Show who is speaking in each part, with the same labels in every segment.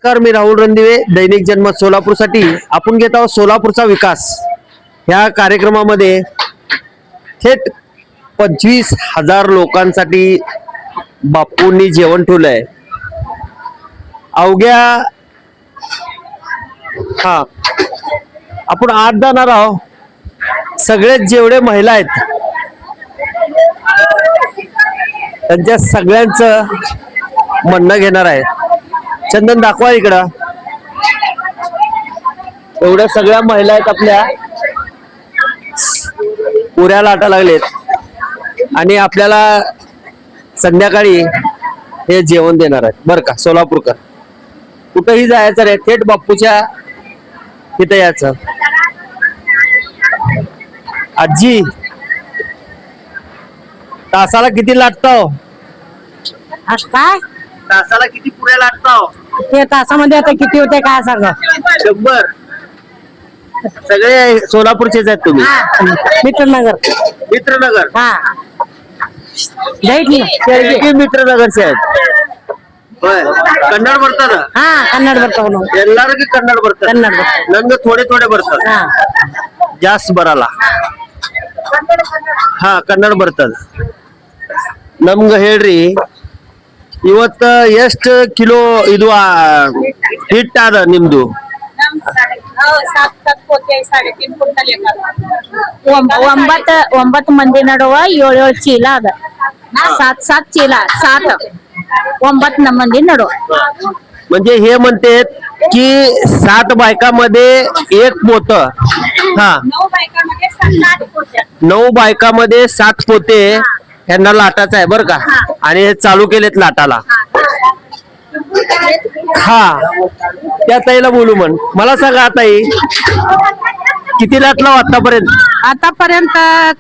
Speaker 1: नमस्कार, मी राहुल रणदिवे, दैनिक जनमत सोलापूरसाठी आपण घेत आहोत सोलापूरचा विकास ह्या कार्यक्रमामध्ये थेट 25,000 लोकांसाठी बापूंनी जेवण ठेवलंय. अवघ्या आपण आत जाणार आहोत. सगळे जेवढे महिला आहेत त्यांच्या सगळ्यांचं म्हणणं घेणार आहे. चंदन दाखवा इकडं. एवढ्या सगळ्या महिला आहेत आपल्या, पुऱ्या लाटा लागलेत आणि आपल्याला संध्याकाळी हे जेवण देणार आहेत बरं का. सोलापूरकर कुठंही जायचं रे, थेट बापूच्या तिथे यायचं. आजी, तासाला किती लाटतो?
Speaker 2: काय
Speaker 1: तासाला किती पुऱ्या लाटतो?
Speaker 2: ते तासामध्ये आता किती होते काय सांगा.
Speaker 1: 100. सगळे सोलापूरचेच आहेत तुम्ही?
Speaker 2: मित्रनगर.
Speaker 1: मित्रनगर?
Speaker 2: हा
Speaker 1: मित्रनगरचे आहेत. होय. कन्नड ಬರ್ತಾರ?
Speaker 2: ಹಾ ಕನ್ನಡ ಬರ್ತಾವ ನಾವು.
Speaker 1: ಎಲ್ಲರಿಗೂ ಕನ್ನಡ ಬರ್ತದೆ?
Speaker 2: ಕನ್ನಡ ಬರ್ತದೆ.
Speaker 1: ನಂಗೆ ಥोडे थोडे ಬರ್ತದೆ.
Speaker 2: ಹಾ
Speaker 1: ಜಾಸ್ತಿ ಬರಲ್ಲ. ಹಾ ಕನ್ನಡ ಬರ್ತದೆ. ನಮ್ಗೆ ಹೇಳ್ರಿ, ಇವತ್ತ ಎಷ್ಟು ಕಿಲೋ ಇದು ಹಿಟ್ ಅದ ನಿಮ್ದು?
Speaker 2: 9 ಮಂದಿ ನಡುವ 7 ಚೀಲ ಅದ. 7 ಚೀಲ 9 ಮಂದಿ ನಡುವ.
Speaker 1: म्हणजे हे म्हणतात की 7 बायकामध्ये 1 पोत. हा 9 बायकामध्ये 7 पोते यांना लाटाचं आहे बरं का. आणि हे चालू केलेत लाटाला. हा त्या ताईला बोलू म्हण. मला सांगा ताई, किती लाटला आतापर्यंत?
Speaker 2: आतापर्यंत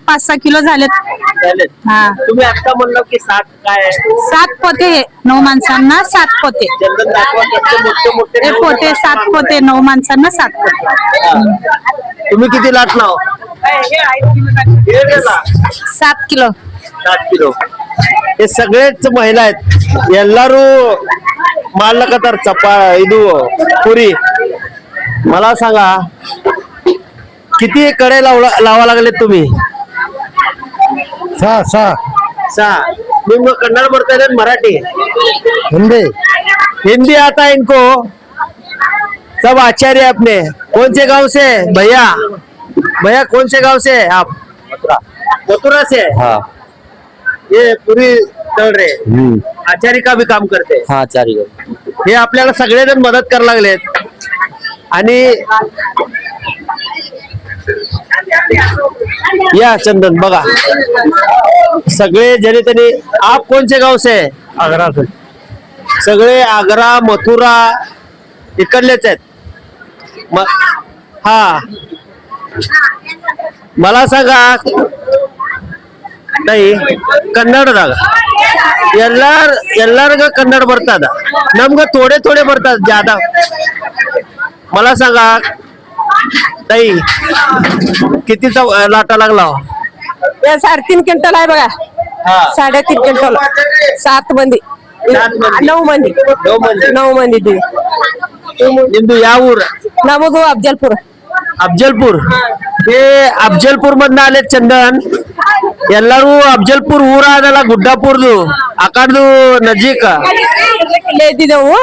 Speaker 2: 5-6 किलो झालेत. हा
Speaker 1: तुम्ही आता म्हणलं की 7 काय?
Speaker 2: 7 पोते 9 माणसांना 7 पोते.
Speaker 1: मोठे
Speaker 2: एक पोते 7 पोते 9 माणसांना 7 पोते.
Speaker 1: तुम्ही किती लाटला?
Speaker 2: 7 किलो.
Speaker 1: 7 किलो. हे सगळेच महिला आहेत. ಎಲ್ಲರೂ ಮಾಡ್ಲಕತ್ತಾರ ಇದು पुरी. मला सांगा, किती कडे लावा लागले तुम्ही?
Speaker 3: 6.
Speaker 1: निम्न कन्नड़ बढ़ता है मराठी हिंदी आता है इनको? सब आचार्य अपने कौन से गांव से? भैया कौन से गांव से आप? मथुरा से?
Speaker 3: हाँ
Speaker 1: ये पूरी चल रहे आचार्य का भी काम करते?
Speaker 3: हाँ आचार्य.
Speaker 1: हे आपल्याला सगळेजण मदत करायला लागलेत. आणि या चंदन बघा, सगळे जने तरी. आप कौन से गाव से?
Speaker 3: आगरा से.
Speaker 1: सगळे आग्रा मथुरा इकडलेच आहेत. हा मला सांगा ताई, ಕನ್ನಡದಾಗ ಎಲ್ಲರಿಗೂ ಕನ್ನಡ ಬರ್ತದ, ನಮ್ಗೆ थोडे ಬರ್ತದ ज्यादा. मला सांगा ताई, कितीचा लाटा लागला?
Speaker 2: 3.5 क्विंटल आहे बघा. 3.5 क्विंटल. 7 ಮಂದಿ 9 ಮಂದಿ 9 ಮಂದಿ ಇದ್ದೀವಿ.
Speaker 1: ನಿಮ್ದು ಯಾವ ಊರು?
Speaker 2: ನಮ್ಮದು ಅಫಜಲ್ಪುರ.
Speaker 1: अफजलपूर. हे अफजलपूर मधन आले चंदन. ಎಲ್ಲರೂ ಅಫಜಲ್ಪುರ್ ಊರ ಅದಲ್ಲ, ಗುಡ್ಡಾಪುರ್ದು ಆ ಕಡೆದು ನಜೀಕ
Speaker 2: ಇಲ್ಲೇ ಇದ್ದಿದ್ದೆವು.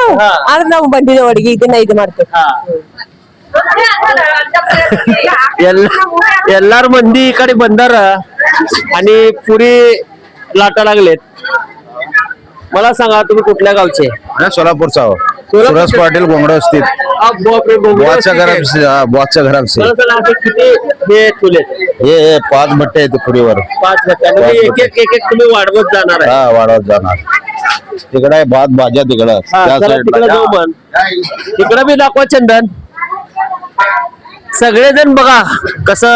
Speaker 2: ಆದ್ರೆ ನಾವು ಬಂದಿದ್ದೇವೆ ಅಡಿಗೆ ಇದನ್ನ ಇದು ಮಾಡ್ತೇವೆ.
Speaker 1: ಎಲ್ಲಾರು ಮಂದಿ ಈ ಕಡೆ ಬಂದಾರ आणि पुरी लाटा लागलेत. मला सांगा, तुम्ही कुठल्या गावचे?
Speaker 3: सोलापूरचा हो. सुरज पाटील गोंगडा स्थित. बॉसच्या घरात से.
Speaker 1: किती हे ठेवलेत?
Speaker 3: हे 5 भट्टे आहेत पुरीवर.
Speaker 1: 5 भट्ट्यांमध्ये एक एक तुम्ही वाढवत जाणार आहे?
Speaker 3: हा वाढवत जाणार. तिकडे आहे भात भाज्या तिकडं.
Speaker 1: तिकडं बी दाखवा चंदन. सगळेजण बघा कसं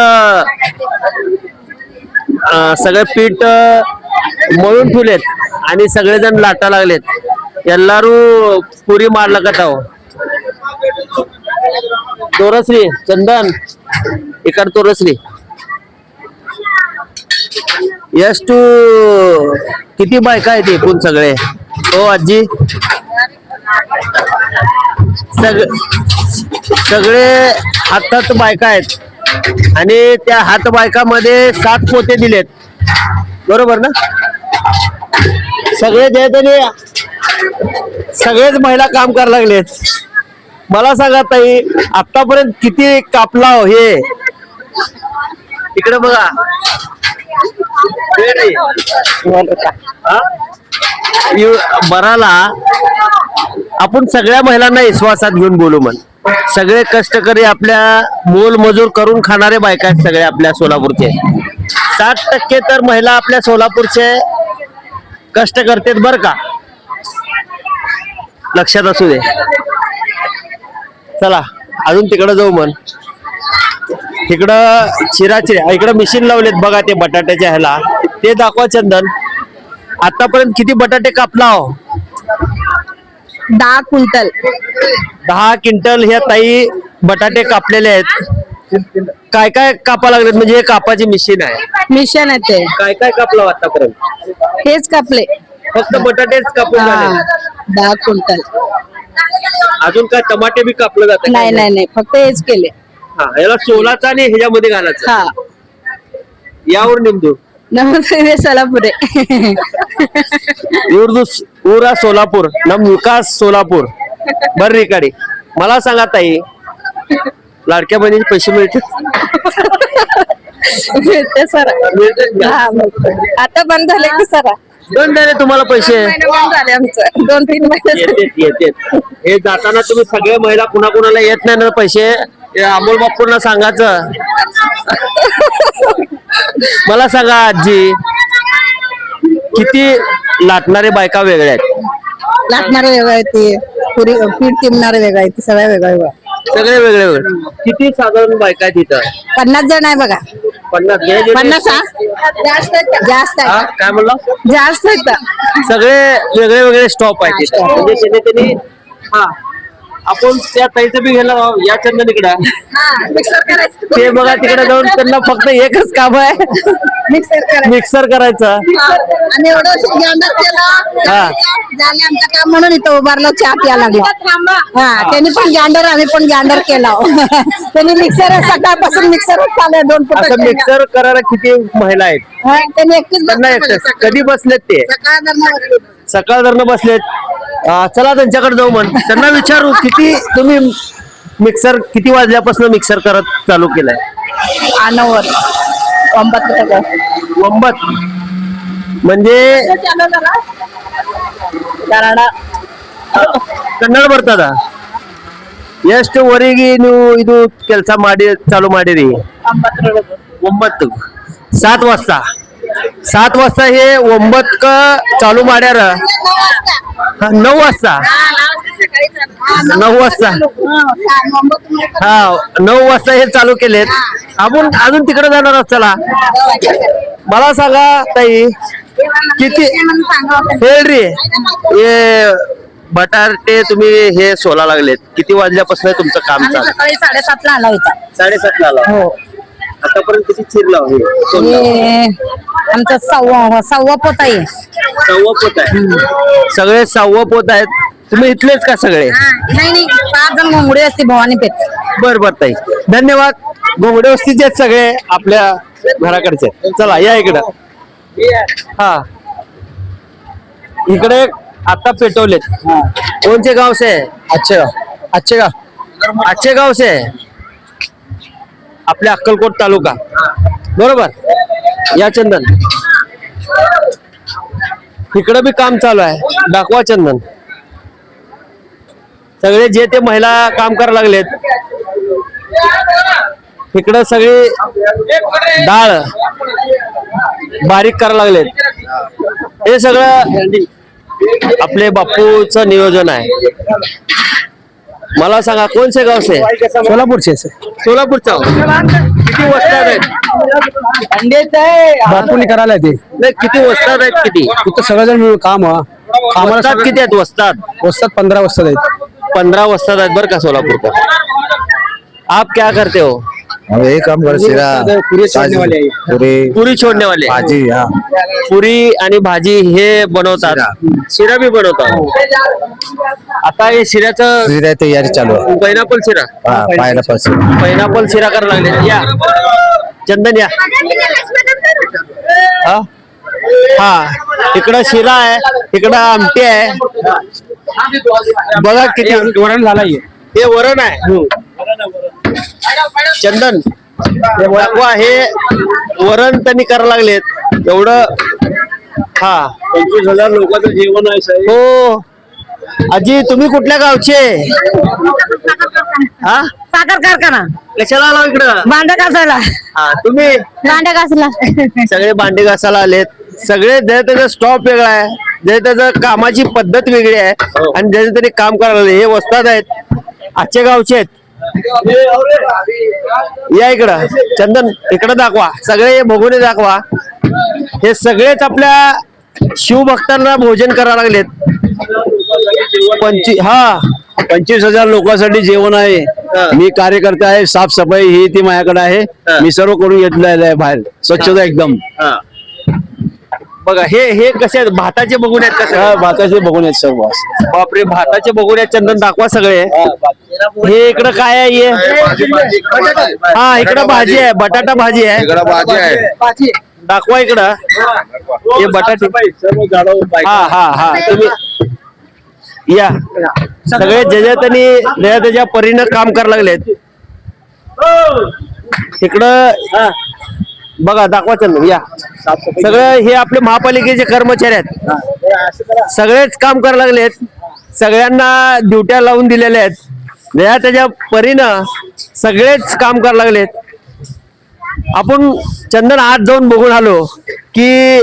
Speaker 1: सगळे पीठ मळून ठेवलेत आणि सगळेजण लाटा लागलेत. ಎಲ್ಲರೂ पुरी ಮಾಡ್ಲಕತ್ತಾವ. तोरसरी चंदन इकड तोरसरी. ಎಷ್ಟು किती बायका आहेत एकूण सगळे? हो आजी, सगळे हातात बायका आहेत आणि त्या हात बायकामध्ये 7 पोते दिलेत, बरोबर ना? सगळे जे सगळेच महिला काम करायला लागलेत. मला सांगा ताई, आतापर्यंत किती कापला हो हे? इकडे बघा. हा? बराला आपण सगळ्या महिलांना विश्वासात घेऊन बोलू म्हण. सगळे कष्टकरी आपल्या मोल मजूर करून खाणारे बायका आहेत सगळे आपल्या सोलापूरचे. 60% तर महिला आपल्या सोलापूरचे कष्ट करतात बर का, लक्षात असू दे. चला अजून तिकडे जाऊ म्हण. तिकडं चिराचे इकडं मशीन लावलेत बघा ते बटाट्याच्या ह्याला, ते दाखवा चंदन. आतापर्यंत किती बटाटे कापला हो?
Speaker 2: 10 क्विंटल.
Speaker 1: 10 क्विंटल ह्या ताई बटाटे कापलेले आहेत. काय काय कापा लागलेत? म्हणजे हे कापाची मशीन आहे.
Speaker 2: मिशन आहे ते.
Speaker 1: काय काय कापलं आतापर्यंत?
Speaker 2: हेच कापले.
Speaker 1: फक्त बटाटेच कापून झाले?
Speaker 2: 10 क्विंटल.
Speaker 1: अजून काय टमाटे बी कापलं जातं?
Speaker 2: नाही नाही नाही, फक्त हेच केले.
Speaker 1: हा, याला सोलाचा आणि ह्याच्यामध्ये घालायचं.
Speaker 2: हा,
Speaker 1: यावर निंदू
Speaker 2: नमस्ते सोलापुरे.
Speaker 1: ऊरा सोलापूर नम विकास सोलापूर. बर्री काडी. मला सांगा ताई, लाडक्या बहिणीचे पैसे मिळतात?
Speaker 2: मिळते सर. हा, आता बंद झाले की सर?
Speaker 1: बंद झाले तुम्हाला पैसे?
Speaker 2: बंद झाले आमचं 2-3 महिने.
Speaker 1: येते. हे जाताना तुम्ही सगळे महिला कुणा कुणाला येत नाही ना पैसे, अमोल बापूंना सांगायचं. मला सांगा आजी, किती लाटणारे बायका वेगळ्या आहेत?
Speaker 2: लागणारे वेगळं आहे ते, पीठ तिमणारे वेगळं आहे ते, सगळ्या वेगळं.
Speaker 1: सगळे वेगळे वेगळे. किती साधारण बायका आहेत इथं?
Speaker 2: 50 जण आहे बघा. 50 जास्त
Speaker 1: हा,
Speaker 2: आहे.
Speaker 1: काय म्हणलं?
Speaker 2: जास्त आहेत.
Speaker 1: सगळे वेगळे वेगळे स्टॉप आहेत तिथं. म्हणजे त्यांनी हा, आपण त्या ताईचं बी घ्यायला या चंदन इकडं. ते बघा तिकडे जाऊन त्यांना फक्त एकच काम आहे, मिक्सर करायचं.
Speaker 2: आणि एवढं गॅंडर केलं
Speaker 1: हा.
Speaker 2: झाले आमचं काम म्हणून इथं उभारलं, चहा प्यायला लागला. हा, त्यांनी पण गॅंडर, आम्ही पण गॅंडर केला. त्यांनी मिक्सर सकाळपासून मिक्सरच चालू आहे. 2 फुट
Speaker 1: असं मिक्सर करायला किती महिला आहेत?
Speaker 2: त्यांनी एकटीच
Speaker 1: त्यांना एकटं. कधी बसलेत ते? सकाळ धरणं बसलेत. चला त्यांच्याकडे जाऊ म्हण, त्यांना विचारू किती तुम्ही मिक्सर किती वाजल्यापासून मिक्सर करत चालू केलाय? 9 म्हणजे ಕನ್ನಡ ಬರ್ತದ? ಎಷ್ಟು ವರೆಗೆ ನೀವು ಇದು ಕೆಲಸ ಮಾಡಿ ಚಾಲು ಮಾಡಿರಿ? 9. 7 वाजता. 7 वाजता हे 9 चालू ಮಾಡ್ಯಾರ. 9 वाजता. 9 वाजता. हा, 9 वाजता हे चालू केलेत. आपण अजून तिकडे जाणार आहोत. चला मला सांगा ताई, किती ಹೇಳ್ರಿ हे बटाटे तुम्ही हे सोला लागलेत, किती वाजल्यापासून तुमचं काम चालू?
Speaker 2: सकाळी 7:30 ला आला होता.
Speaker 1: 7:30 ला आला.
Speaker 2: हो.
Speaker 1: आतापर्यंत किती चिरला हे सोला?
Speaker 2: आमचा सव्वा पोत आहे.
Speaker 1: 6 पोत आहे. सगळे 6 पोत आहेत. तुम्ही इथलेच का सगळे?
Speaker 2: नाही 5 जण घोंगडी असते भवानीपेठ.
Speaker 1: बर ताई, धन्यवाद. घोंगडे वस्तीचे आहेत सगळे आपल्या घराकडचे. चला या इकडं. हा, इकडे आता पेटवलेत. कोणचे गाव से? अच्छे गाव से. आपल्या अक्कलकोट तालुका, बरोबर. या चंदन, इकडे बी काम चालू आहे. दाखवा चंदन. सगळे जे ते महिला काम करायला लागलेत. इकडं सगळी डाळ बारीक करायला लागलेत. हे सगळं आपले बापूचं नियोजन आहे. मला सांगा कोणचे गाव से?
Speaker 3: सोलापूरचे
Speaker 1: सोलापूरचा. किती वस्ताद आहेत?
Speaker 3: बापूने करायला ते
Speaker 1: नाही, किती वस्ताद आहेत? किती
Speaker 3: तिथं सगळेजण मिळून काम
Speaker 1: वस्ताद किती आहेत? वस्ताद
Speaker 3: 15 वाजता आहेत.
Speaker 1: 15 वस्ताद आहेत बरं का सोलापूर का. आप क्या करते हो?
Speaker 3: हे काम कर शिरा
Speaker 4: पुरी छोड़ने वाले हैं।
Speaker 3: पुरी
Speaker 1: पुरी छोडने वाले
Speaker 3: भाजी हा
Speaker 1: पुरी आणि भाजी हे बनवतात शिरा बी बनवतात आता हे शिऱ्याचं
Speaker 3: शिरा तयारी चालू आहे
Speaker 1: पायनॅपल शिरा
Speaker 3: हा पाहायला पासून
Speaker 1: पायनॅपल शिरा करायला लागले या चंदन या हा हा इकडं शिरा आहे इकडं आमटी आहे बघा किती
Speaker 4: वरण झाला ये
Speaker 1: हे वरण आहे चंदन दाखवा हे वरण त्यांनी करायला लागलेत एवढं हा
Speaker 4: 25,000 लोकांचं जेवण आहे साहेब.
Speaker 1: हो आजी तुम्ही कुठल्या गावचे हा
Speaker 2: साखर कारखाना
Speaker 1: कशाला आला इकडं
Speaker 2: भांडे घासायला
Speaker 1: हा तुम्ही
Speaker 2: भांडे घासला
Speaker 1: सगळे भांडे घासायला आलेत सगळे जे त्याचा स्टॉप वेगळा आहे जे त्याचं कामाची पद्धत वेगळी आहे आणि ज्याचे त्यांनी काम करायला लागले. हे वस्ताद आहेत आजचे गावचे आहेत या इकडं चंदन इकडं दाखवा सगळे भोगुने दाखवा हे सगळेच आपल्या शिवभक्तांना भोजन करायला लागलेत
Speaker 4: 25,000 लोकांसाठी जेवण आहे मी कार्यकर्ता आहे साफसफाई ही ती माझ्याकडे आहे मी सर्व करून घेतलेलं आहे बाहेर स्वच्छता एकदम
Speaker 1: बघा हे कसे आहेत भाताचे बघून आहेत कसं
Speaker 4: भाताचे बघून आहेत सर्व
Speaker 1: बापरे भाताचे बघून आहेत चंदन दाखवा सगळे हे इकडं काय आहे हे? हा इकडं भाजी आहे बटाटा भाजी आहे
Speaker 3: इकडं भाजी आहे
Speaker 1: दाखवा इकडं हे बटाटे
Speaker 4: सर्व झाडं
Speaker 1: हा हा हा तुम्ही या सगळे जे त्यांनी त्याच्या परीनं काम करायला लागलेत इकडं बघा दाखवा चंदन या सगळं हे आपले महापालिकेचे कर्मचारी आहेत सगळेच काम करायला लागलेत सगळ्यांना ड्युट्या लावून दिलेल्या आहेत त्याच्या परीनं सगळेच काम करायला लागलेत आपण चंदन आज जाऊन बघून आलो की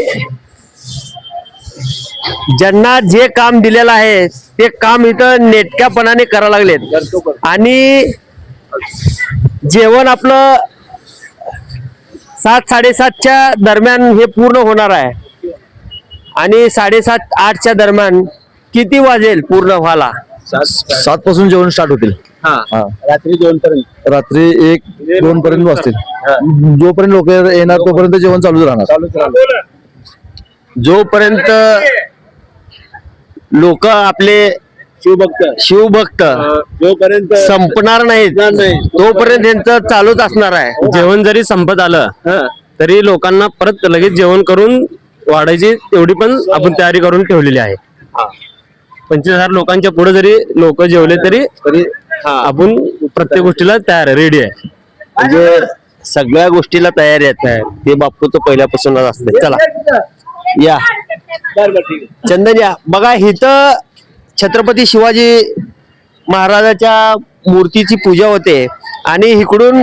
Speaker 1: ज्यांना जे काम दिलेलं आहे ते काम इथं नेटक्यापणाने करायला लागलेत आणि जेवण आपलं 7-7:30च्या दरम्यान हे पूर्ण होणार आहे आणि 7:30-8च्या दरम्यान किती वाजेल पूर्ण व्हायला
Speaker 3: 7 पासून जेवण स्टार्ट होतील
Speaker 1: हा
Speaker 4: रात्री 2 पर्यंत
Speaker 3: रात्री 1-2 पर्यंत वाजतील जोपर्यंत लोक येणार तोपर्यंत जेवण चालूच राहणार
Speaker 4: चालूच राहणार
Speaker 1: जोपर्यंत लोक आपले शिवभक्त
Speaker 4: जोपर्यंत
Speaker 1: संपणार नाहीत तोपर्यंत त्यांचं चालूच असणार आहे
Speaker 5: जेवण जरी संपत आलं तरी लोकांना परत लगेच जेवण करून वाढायची तेवढी पण आपण तयारी करून ठेवलेली आहे 25,000 लोकांच्या पुढे जरी लोक जेवले तरी आपण प्रत्येक गोष्टीला तयार आहे रेडी आहे
Speaker 1: म्हणजे सगळ्या गोष्टीला तयारी आहेत ते बापूचं पहिल्यापासूनच असते चला या चंदन या बघा इथं छत्रपती शिवाजी महाराजाच्या मूर्तीची पूजा होते आणि इकडून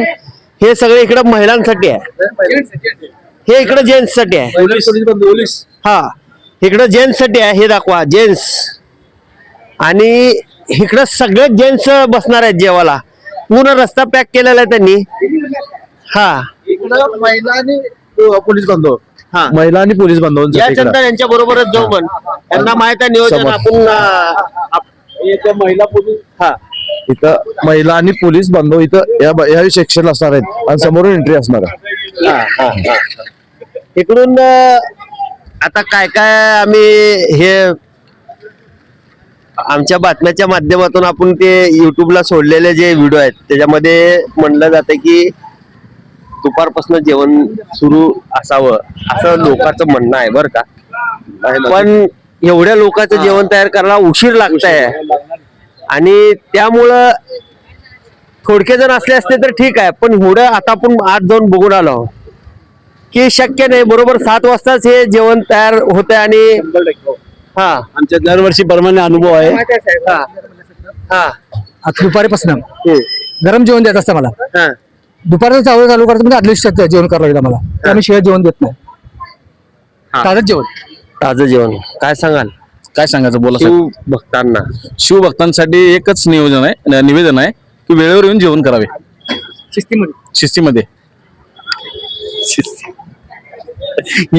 Speaker 1: हे सगळे इकडं महिलांसाठी आहे हे इकडं जेंट्स साठी आहे हा इकडं जेंट्स साठी आहे हे दाखवा जेंट्स आणि इकडं सगळे जेंट्स बसणार आहेत जेवायला पूर्ण रस्ता पॅक केलेला आहे त्यांनी हा
Speaker 3: इकडं महिला आणि पोलीस बांधव
Speaker 1: हा
Speaker 3: महिला आणि पोलीस
Speaker 1: या
Speaker 3: बांधवांसाठी
Speaker 1: चंदन यांच्या बरोबरच जाऊ पण त्यांना माहित आहे नियोजन
Speaker 3: समोर.
Speaker 1: आपण
Speaker 4: महिला पोलीस
Speaker 1: हा
Speaker 3: इथं महिला आणि पोलीस बांधव इथं या सेक्शन असणार आहेत आणि समोरून एंट्री असणार आहे
Speaker 1: इकडून आता काय काय आम्ही हे आमच्या बातम्याच्या माध्यमातून आपण ते युट्यूबला सोडलेले जे व्हिडिओ आहेत त्याच्यामध्ये म्हणलं जातं की दुपारपासून जेवण सुरू असावं असं लोकांचं म्हणणं आहे बरं का पण एवढ्या लोकांचं जेवण तयार करायला उशीर लागतंय आणि त्यामुळं थोडके जण असले असते तर ठीक आहे पण एवढं आता आपण आज जाऊन बघून आलो की शक्य नाही बरोबर 7 वाजताच हे जेवण तयार होतंय आणि हा
Speaker 4: आमच्या दरवर्षी प्रमाणे अनुभव आहे
Speaker 1: हा हा
Speaker 6: आता दुपारीपासून गरम जेवण द्यायचं असतं मला
Speaker 1: हा
Speaker 6: दुपारचं चालू करायचं म्हणजे आदल्या दिवशी जेवण करावं लागलं मला त्यामुळे शिवाय जेवण देत नाही ताजंच जेवण
Speaker 1: ताजं जेवण काय सांगाल
Speaker 4: काय सांगायचं बोला साहेब?
Speaker 1: शिव भक्तांना
Speaker 4: शिवभक्तांसाठी एकच निवेदन आहे की वेळेवर येऊन जेवण करावे शिस्तीमध्ये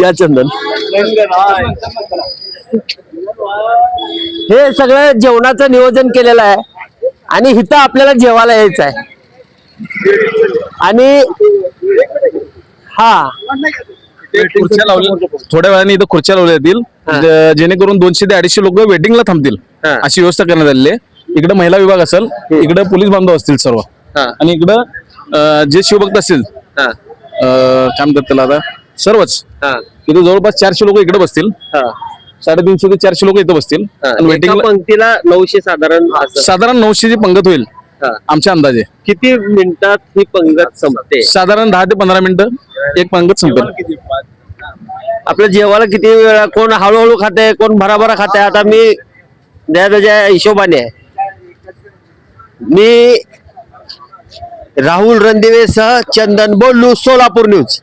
Speaker 1: या चंदन हे सगळं जेवणाचं नियोजन केलेलं आहे आणि इथं आपल्याला जेवायला यायचं आहे आणि हा
Speaker 3: खुर्च्या लावल्या थोड्या वेळाने इथं खुर्च्या लावल्या जातील जेणेकरून 200 ते 250 लोक वेटिंगला थांबतील अशी व्यवस्था करण्यात आलेली आहे. इकडे महिला विभाग असेल, इकडे पोलीस बांधव असतील सर्व, आणि इकडं जे शिवभक्त असतील काम करतील आता सर्वच इथे जवळपास 400 लोक इकडे बसतील, 350 ते 400 लोक इथे बसतील.
Speaker 1: एका पंक्तीला 900
Speaker 3: साधारण 900 ची पंगत होईल आमच्या अंदाजे.
Speaker 1: किती मिनिटात ही पंगत संपते?
Speaker 3: साधारण 10 ते 15 मिनिटं एक पंगत संपेल.
Speaker 1: आपल्या जेवायला किती वेळा, कोण हळूहळू खाते, कोण भराभरा खाते? आता मी त्याच्या हिशोबाने आहे. मी राहुल रणदिवे सह चंदन बोलू, सोलापूर न्यूज.